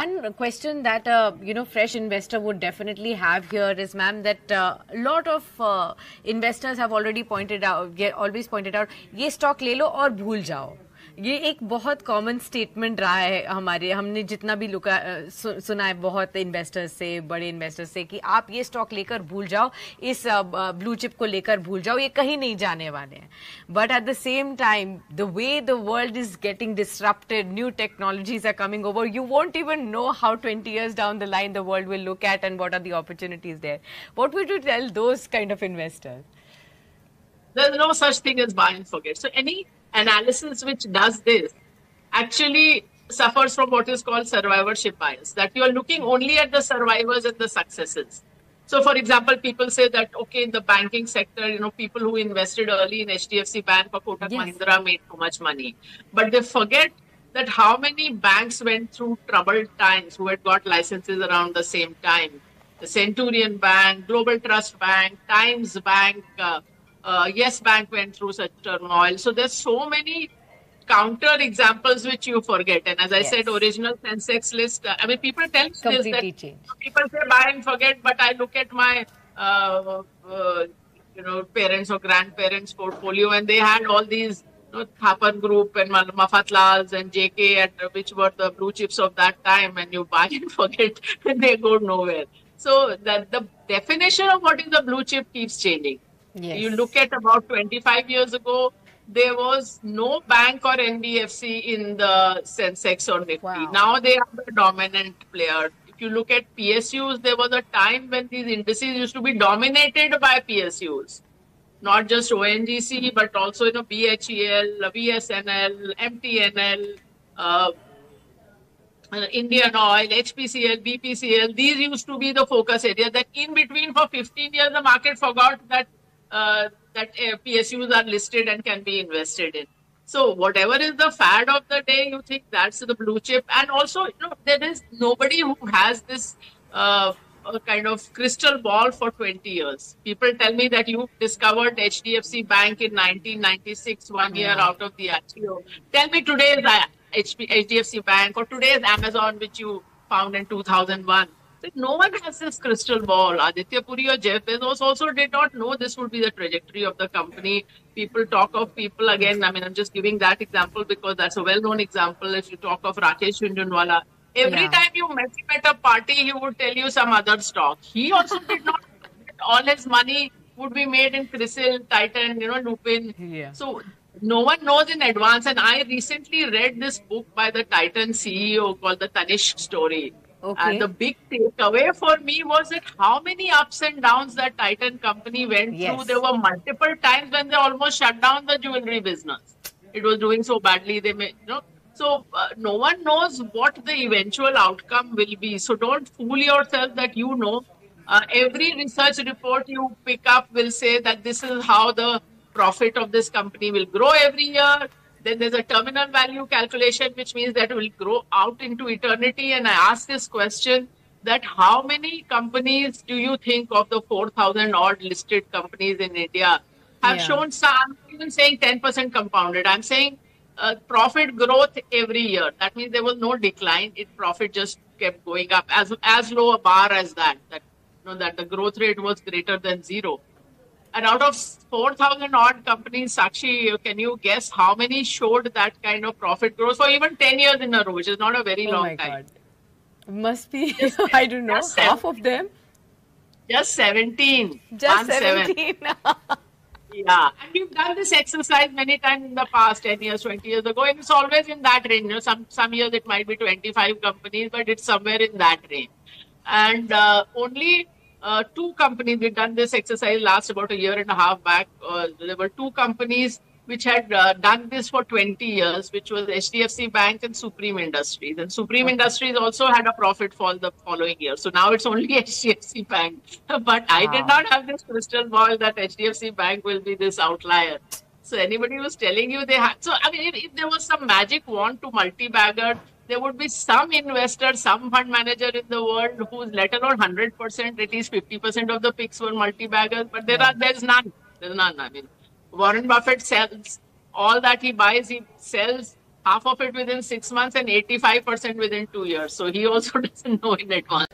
One question that fresh investor would definitely have here is, ma'am, that a lot of investors have already pointed out, always pointed out, ये stock ले लो और भूल जाओ. ये एक बहुत कॉमन स्टेटमेंट रहा है हमने जितना भी सुना है बहुत इन्वेस्टर्स से, बड़े इन्वेस्टर्स से, कि आप ये स्टॉक लेकर भूल जाओ, इस ब्लू चिप को लेकर भूल जाओ, ये कहीं नहीं जाने वाले हैं. But at the same time the way the world is getting disrupted, new technologies are coming over, you won't even know how 20 years down the line the world will look at and what are the opportunities there. What would you tell those kind of investors? There's no such thing as buy and forget. So any analysis which does this actually suffers from what is called survivorship bias, that you are looking only at the survivors and the successes. So, for example, people say that, okay, in the banking sector, people who invested early in HDFC Bank or Kotak Mahindra made so much money. But they forget that how many banks went through troubled times who had got licenses around the same time. The Centurion Bank, Global Trust Bank, Times Bank, Yes Bank went through such turmoil. So there's so many counter examples which you forget. And as I said, original Sensex list, people tell me this, that people say buy and forget, but I look at my, parents or grandparents' portfolio, and they had all these Thapan Group and Mafatlals and JK, which were the blue chips of that time, and you buy and forget, and they go nowhere. So that the definition of what is the blue chip keeps changing. Yes. You look at about 25 years ago, there was no bank or NBFC in the Sensex or Nifty. Wow. Now they are the dominant player. If you look at PSUs, there was a time when these indices used to be dominated by PSUs. Not just ONGC, but also BHEL, VSNL, MTNL, Indian Oil, HPCL, BPCL. These used to be the focus area. That in between for 15 years, the market forgot that PSUs are listed and can be invested in. So whatever is the fad of the day, you think that's the blue chip. And also, there is nobody who has this kind of crystal ball for 20 years. People tell me that you discovered HDFC Bank in 1996, 1 year out of the IPO. Tell me today's HDFC Bank or today's Amazon, which you found in 2001. No one has this crystal ball. Aditya Puri or Jeff Bezos also did not know this would be the trajectory of the company. People talk of people again. I'm just giving that example because that's a well-known example. If you talk of Rakesh Jhunjhunwala, every time you met him at a party, he would tell you some other stock. He also did not know that all his money would be made in CRISIL, Titan, Lupin. Yeah. So no one knows in advance. And I recently read this book by the Titan CEO called The Tanishq Story. Okay. And the big takeaway for me was that how many ups and downs that Titan company went through. There were multiple times when they almost shut down the jewelry business. It was doing so badly. So no one knows what the eventual outcome will be. So don't fool yourself that every research report you pick up will say that this is how the profit of this company will grow every year. Then there's a terminal value calculation, which means that it will grow out into eternity. And I ask this question, that how many companies do you think of the 4,000 odd listed companies in India have shown some, I'm not even saying 10% compounded. I'm saying profit growth every year. That means there was no decline. Profit just kept going up as low a bar as that the growth rate was greater than zero. And out of 4,000 odd companies, Sakshi, can you guess how many showed that kind of profit growth for even 10 years in a row, which is not a very long time? God. Must be, I don't know, half of them? Just 17. Just 17. Yeah. And we've done this exercise many times in the past, 10 years, 20 years ago. And it's always in that range. Some years it might be 25 companies, but it's somewhere in that range. And only... two companies, we've done this exercise last about a year and a half back. There were two companies which had done this for 20 years, which was HDFC Bank and Supreme Industries. And Supreme Industries also had a profit fall the following year. So now it's only HDFC Bank. But I did not have this crystal ball that HDFC Bank will be this outlier. So anybody who's telling you they had... So, if there was some magic wand to multi-bagger, there would be some investor, some fund manager in the world who's let alone 100%, at least 50% of the picks were multi-baggers, but there's none. There's none. Warren Buffett sells all that he buys, he sells half of it within 6 months and 85% within 2 years. So he also doesn't know in advance.